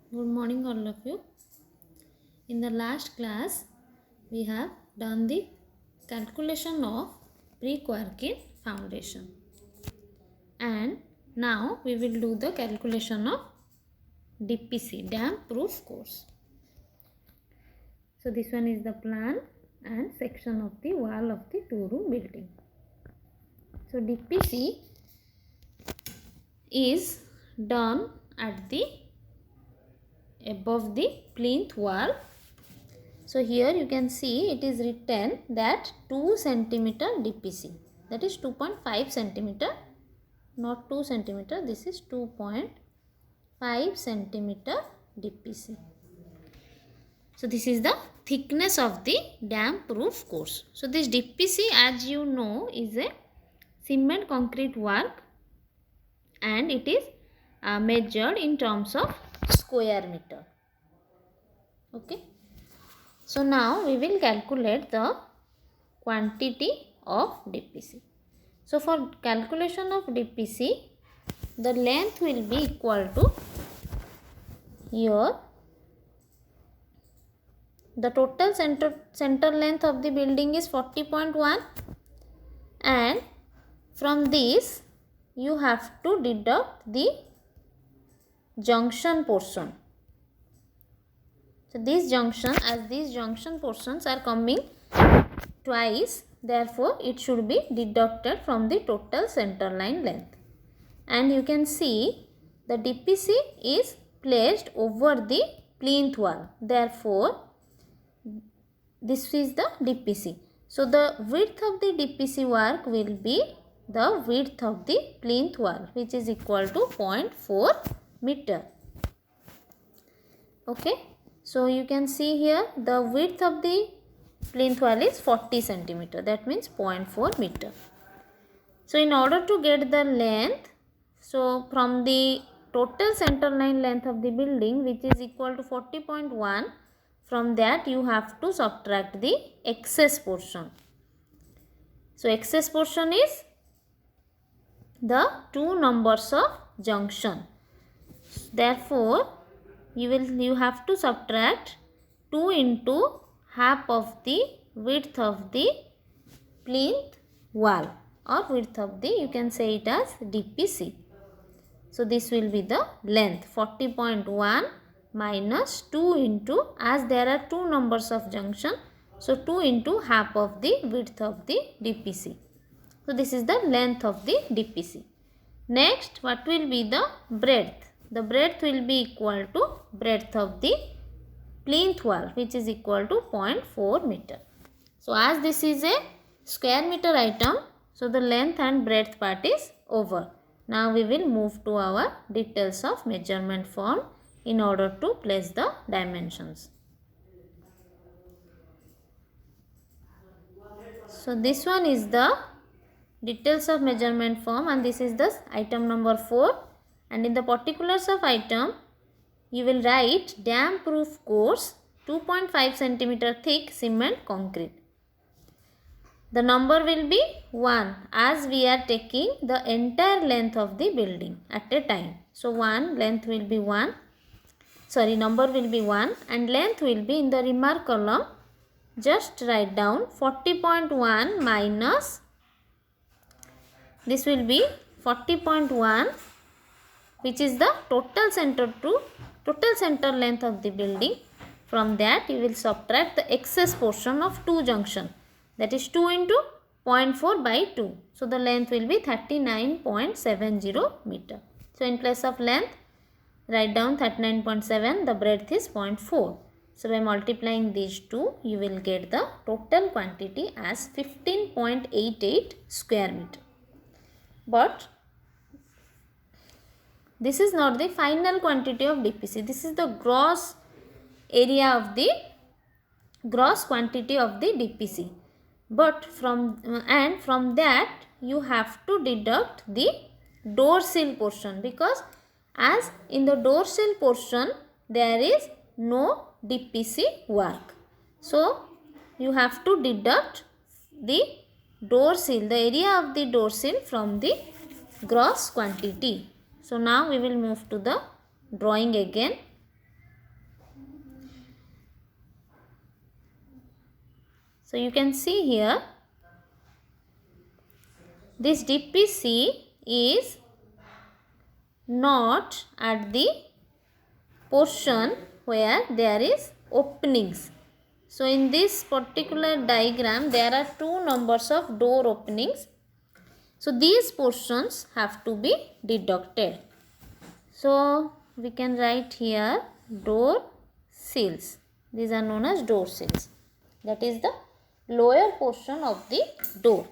Good morning, all of you. In the last class, we have done the calculation of pre-Quarkin foundation, and now we will do the calculation of DPC, dam proof course. So this one is the plan and section of the wall of the two-room building. So DPC is done at the above the plinth wall. So here you can see it is written that 2 centimeter DPC, that is 2.5 centimeter, not 2 centimeter, this is 2.5 centimeter DPC. So this is the thickness of the dam proof course. So this DPC, as you know, is a cement concrete work, and it is measured in terms of square meter. Okay. So now we will calculate the quantity of DPC. So for calculation of DPC, the length will be equal to here the total center length of the building is 40.1, and from this you have to deduct the junction portion. So this junction, as these junction portions are coming twice, therefore it should be deducted from the total center line length. And you can see the DPC is placed over the plinth wall, therefore this is the DPC. So the width of the DPC work will be the width of the plinth wall, which is equal to 0.4 meter. Okay. So you can see here the width of the plinth wall is 40 centimeter, that means 0.4 meter. So in order to get the length, so from the total center line length of the building, which is equal to 40.1, from that you have to subtract the excess portion. So excess portion is the two numbers of junction. Therefore you have to subtract 2 into half of the width of the plinth wall, or width of the, you can say it as DPC. So this will be the length 40.1 minus 2 into, as there are two numbers of junction, so 2 into half of the width of the DPC. So this is the length of the DPC. Next, what will be the breadth? The breadth will be equal to breadth of the plinth wall, which is equal to 0.4 meter. So as this is a square meter item, so the length and breadth part is over. Now we will move to our details of measurement form in order to place the dimensions. So this one is the details of measurement form, and this is the item number 4. And in the particulars of item, you will write dam proof course 2.5 centimeter thick cement concrete. The number will be 1, as we are taking the entire length of the building at a time. So number will be 1, and length will be in the remark column. Just write down 40.1 minus, this will be 40.1, which is the total center length of the building. From that you will subtract the excess portion of two junction, that is 2 into 0.4 by 2. So the length will be 39.70 meter. So in place of length, write down 39.7, the breadth is 0.4. So by multiplying these two, you will get the total quantity as 15.88 square meter. But this is not the final quantity of DPC. This is the gross area of the gross quantity of the DPC. But from that you have to deduct the door sill portion, because as in the door sill portion there is no DPC work. So you have to deduct the door sill, the area of the door sill, from the gross quantity. So now we will move to the drawing again. So you can see here, this DPC is not at the portion where there is openings. So in this particular diagram there are two numbers of door openings. So these portions have to be deducted. So we can write here door sills. These are known as door sills. That is the lower portion of the door.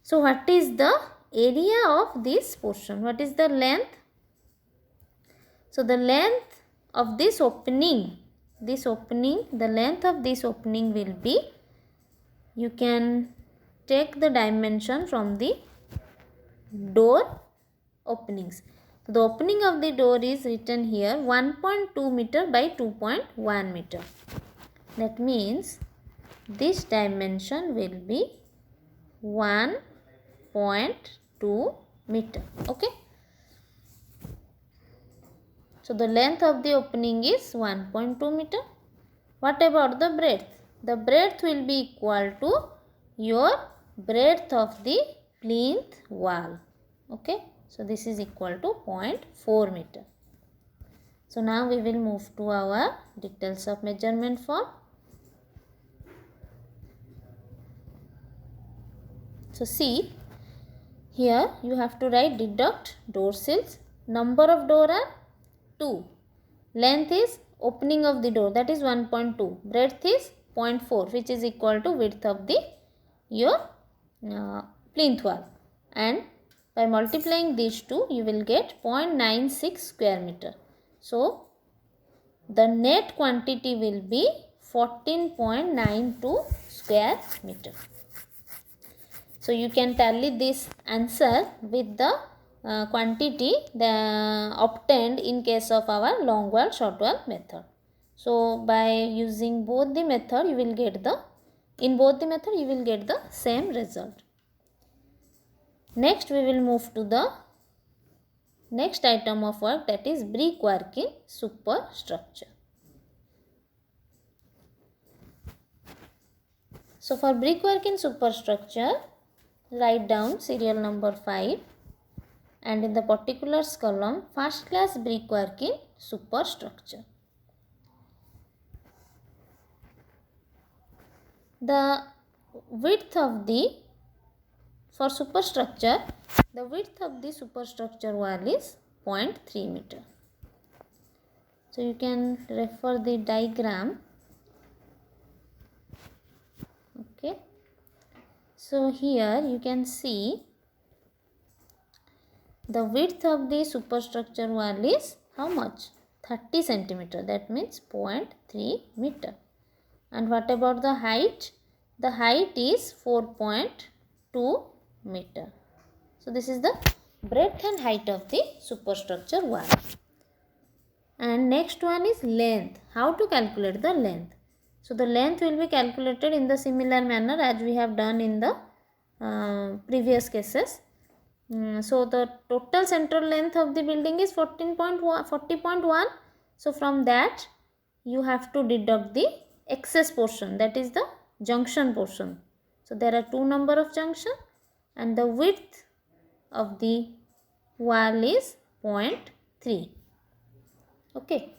So what is the area of this portion? What is the length? So the length of this opening, the length of this opening will be, you can take the dimension from the door openings. So the opening of the door is written here 1.2 meter by 2.1 meter. That means this dimension will be 1.2 meter. Okay. So the length of the opening is 1.2 meter. What about the breadth? The breadth will be equal to your breadth of the plinth wall. Okay. So this is equal to 0.4 meter. So now we will move to our details of measurement form. So see, here you have to write deduct door sills. Number of door are 2. Length is opening of the door, that is 1.2. Breadth is 0.4, which is equal to width of the your plinth wall. And by multiplying these two, you will get 0.96 square meter. So the net quantity will be 14.92 square meter. So you can tally this answer with the quantity obtained in case of our long wall short wall method. So by using both the method, you will get the same result. Next we will move to the next item of work, that is brickwork in superstructure. So for brickwork in superstructure, write down serial number 5 and in the particulars column first class brickwork in superstructure. The width of the superstructure wall is 0.3 meter. So you can refer the diagram. Okay. So here you can see the width of the superstructure wall is how much? 30 centimeter. That means 0.3 meter. And what about the height? The height is 4.2 meter. So this is the breadth and height of the superstructure wall. And next one is length. How to calculate the length? So the length will be calculated in the similar manner as we have done in the previous cases. So the total central length of the building is 40.1. So from that you have to deduct the excess portion, that is the junction portion. So there are two number of junction and the width of the wall is 0.3. Okay,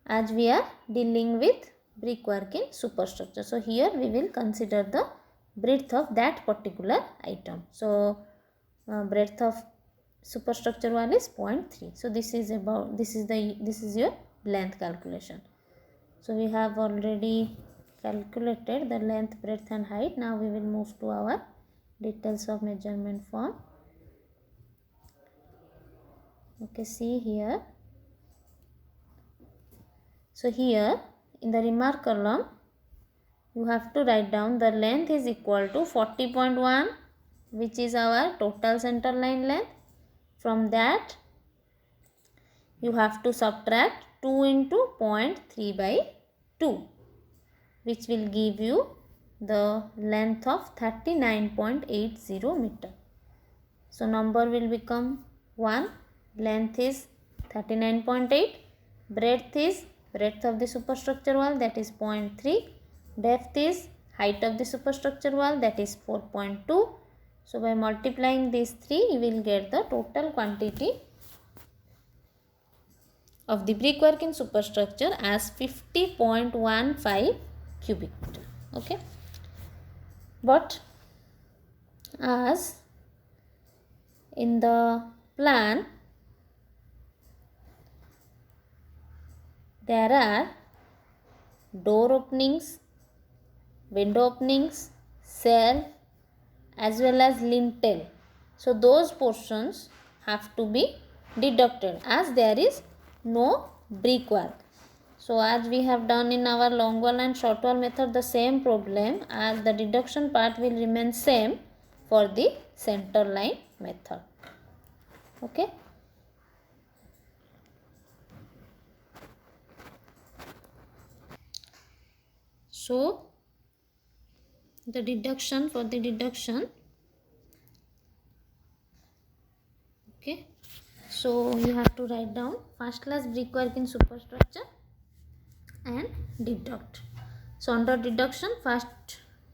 as we are dealing with brickwork in superstructure. So here we will consider the breadth of that particular item. So breadth of superstructure wall is 0.3. So this is your length calculation. So we have already calculated the length, breadth and height. Now we will move to our details of measurement form. Okay, see here. So here in the remark column you have to write down the length is equal to 40.1, which is our total center line length. From that you have to subtract 2 into 0.3 by 2, which will give you the length of 39.80 meter. So number will become 1, length is 39.8, breadth of the superstructure wall, that is 0.3, Depth is height of the superstructure wall, that is 4.2. So by multiplying these three, you will get the total quantity of the brickwork in superstructure as 50.15 cubic meter. Okay. But as in the plan, there are door openings, window openings, shelf, as well as lintel. So those portions have to be deducted as there is no brickwork. So as we have done in our long wall and short wall method, the same problem, as the deduction part will remain same for the center line method. Okay. So the deduction, for the deduction, okay, so you have to write down first class brickwork in superstructure and deduct. So under deduction, first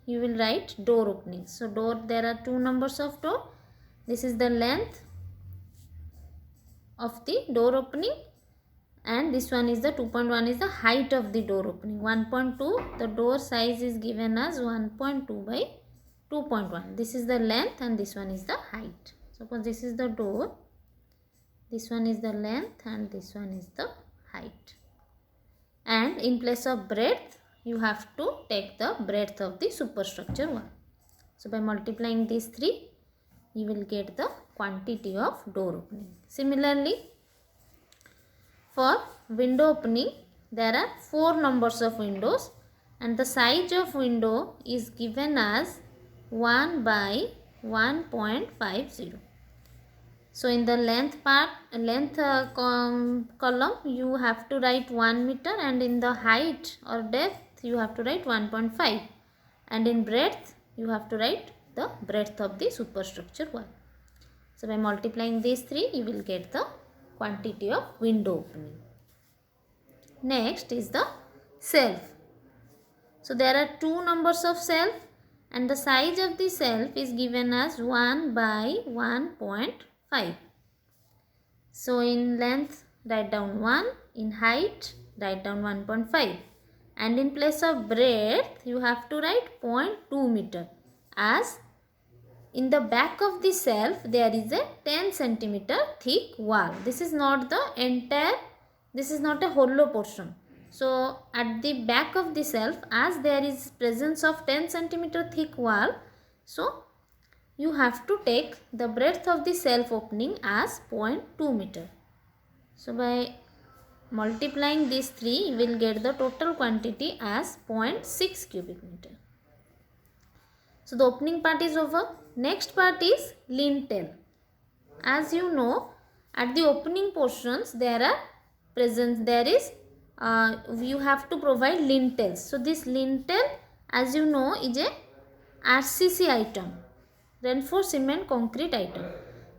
you will write door openings. So door, there are two numbers of door. This is the length of the door opening, and this one is the 2.1 is the height of the door opening. 1.2, the door size is given as 1.2 by 2.1. This is the length and this one is the height. Suppose this is the door, this one is the length and this one is the height. And in place of breadth, you have to take the breadth of the superstructure wall. So by multiplying these three, you will get the quantity of door opening. Similarly, for window opening, there are 4 numbers of windows and the size of window is given as 1 by 1.50. So in the length part, column, you have to write 1 meter, and in the height or depth, you have to write 1.5, and in breadth, you have to write the breadth of the superstructure wall. So by multiplying these three, you will get the quantity of window opening. Next is the shelf. So there are 2 numbers of shelf and the size of the shelf is given as 1 by 1.5. So in length, write down 1, in height, write down 1.5, and in place of breadth, you have to write 0.2 meter, as in the back of the shelf there is a 10 centimeter thick wall. This is not the entire, this is not a hollow portion. So at the back of the shelf, as there is presence of 10 centimeter thick wall, so you have to take the breadth of the shelf opening as 0.2 meter. So by multiplying these three, you will get the total quantity as 0.6 cubic meter. So the opening part is over. Next part is lintel. As you know, at the opening portions there are presence, there is you have to provide lintels. So this lintel, as you know, is a RCC item, reinforced cement concrete item.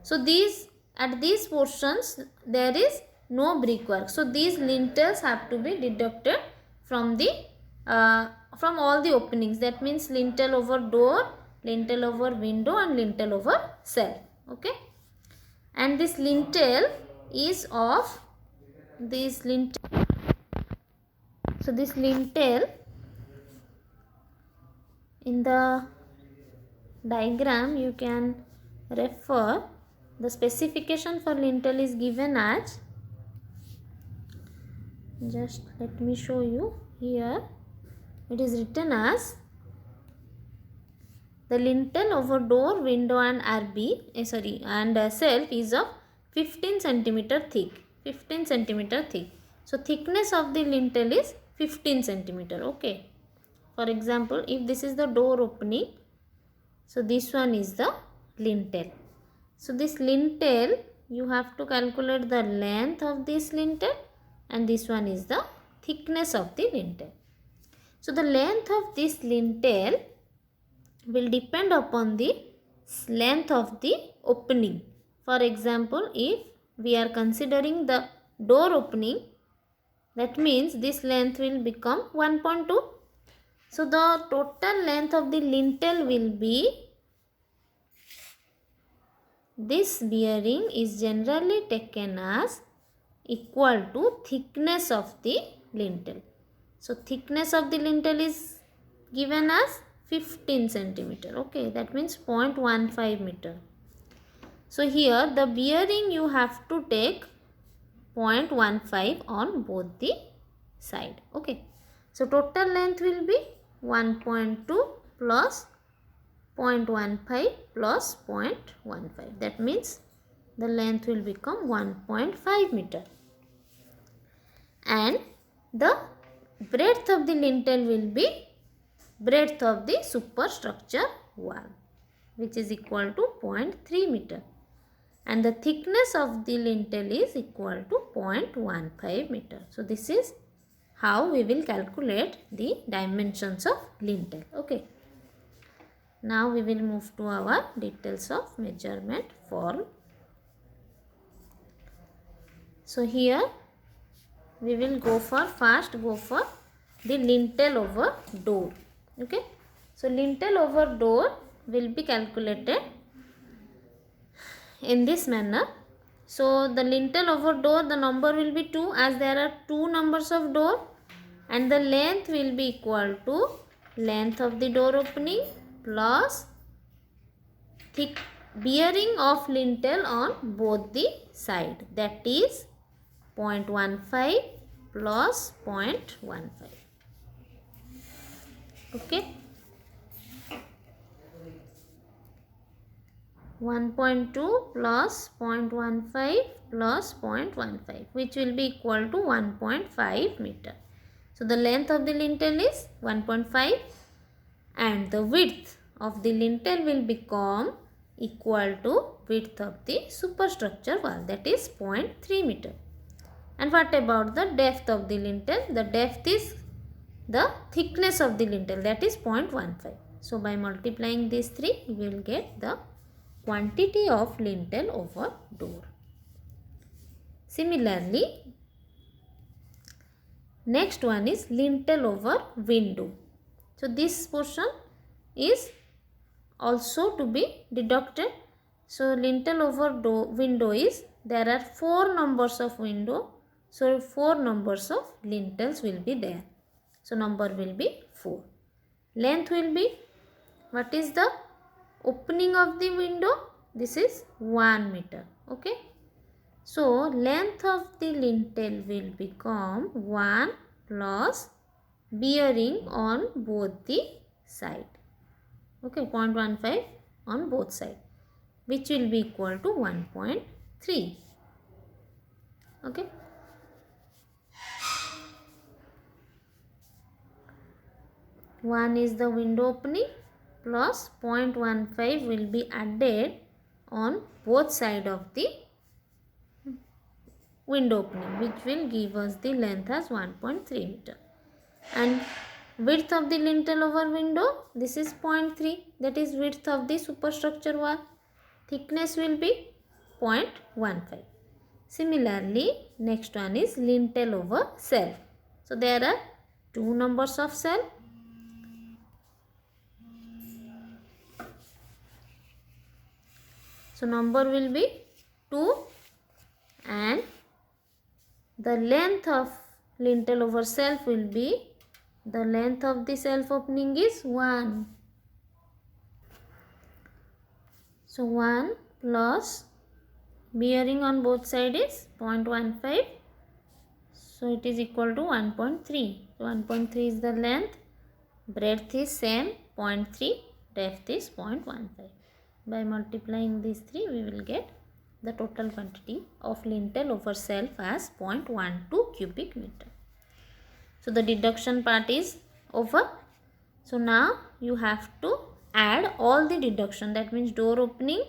So these, at these portions there is no brickwork. So these lintels have to be deducted from the from all the openings. That means lintel over door, lintel over window and lintel over cell. Okay. And this lintel is of this lintel. So this lintel, in the diagram you can refer, the specification for lintel is given as, just let me show you here, it is written as the lintel over door, window and shelf is of 15 centimeter thick. 15 centimeter thick. So thickness of the lintel is 15 centimeter. Okay. For example, if this is the door opening, so this one is the lintel. So this lintel, you have to calculate the length of this lintel, and this one is the thickness of the lintel. So the length of this lintel will depend upon the length of the opening. For example, if we are considering the door opening, that means this length will become 1.2. So the total length of the lintel will be, this bearing is generally taken as equal to thickness of the lintel. So thickness of the lintel is given as 15 centimeter. Okay, that means 0.15 meter. So here the bearing you have to take 0.15 on both the side. Okay, so total length will be 1.2 plus 0.15 plus 0.15. That means the length will become 1.5 meter. And the breadth of the lintel will be breadth of the superstructure wall, which is equal to 0.3 meter. And the thickness of the lintel is equal to 0.15 meter. So this is how we will calculate the dimensions of lintel. Okay. Now we will move to our details of measurement form. So here we will go for the lintel over door. Okay. So lintel over door will be calculated in this manner. So the lintel over door, the number will be 2 as there are 2 numbers of door, and the length will be equal to length of the door opening plus thick bearing of lintel on both the side, that is 0.15 plus 0.15. Okay. 1.2 plus 0.15 plus 0.15, which will be equal to 1.5 meter. So the length of the lintel is 1.5 and the width of the lintel will become equal to width of the superstructure wall, that is 0.3 meter. And what about the depth of the lintel? The depth is the thickness of the lintel, that is 0.15. So by multiplying these three, we will get the quantity of lintel over door. Similarly, next one is lintel over window. So this portion is also to be deducted. So lintel over window is, there are 4 numbers of window. So 4 numbers of lintels will be there. So number will be 4. Length will be, what is the opening of the window? This is 1 meter. Okay. So length of the lintel will become 1 plus bearing on both the side. Okay, 0.15 on both sides, which will be equal to 1.3. Okay. One is the window opening plus 0.15 will be added on both sides of the window opening, which will give us the length as 1.3 meter. And width of the lintel over window, this is 0.3, that is width of the superstructure wall. Thickness will be 0.15. Similarly, next one is lintel over cell. So there are 2 numbers of cell. So number will be 2 and the length of lintel over self will be, the length of the self opening is 1. So 1 plus bearing on both sides is 0.15. So it is equal to 1.3. So 1.3 is the length. Breadth is same 0.3. Depth is 0.15. By multiplying these three, we will get the total quantity of lintel over self as 0.12 cubic meter. So the deduction part is over. So now you have to add all the deduction, that means door opening,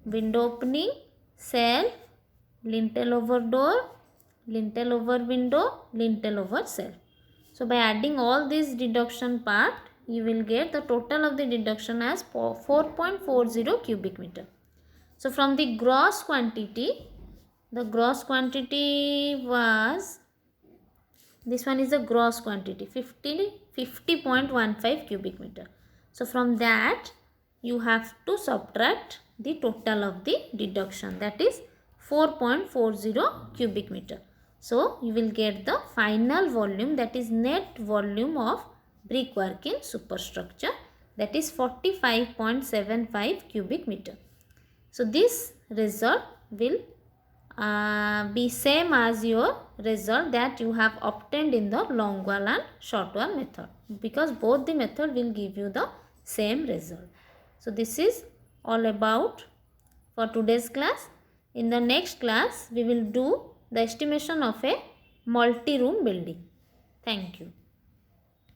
window opening, self, lintel over door, lintel over window, lintel over self. So by adding all these deduction part, you will get the total of the deduction as 4.40 cubic meter. So from the gross quantity, the gross quantity was this one is the gross quantity 50.15 cubic meter. So from that you have to subtract the total of the deduction, that is 4.40 cubic meter. So you will get the final volume, that is net volume of brickwork in superstructure, that is 45.75 cubic meter. So this result will be same as your result that you have obtained in the long wall and short wall method, because both the method will give you the same result. So this is all about for today's class. In the next class we will do the estimation of a multi-room building. Thank you.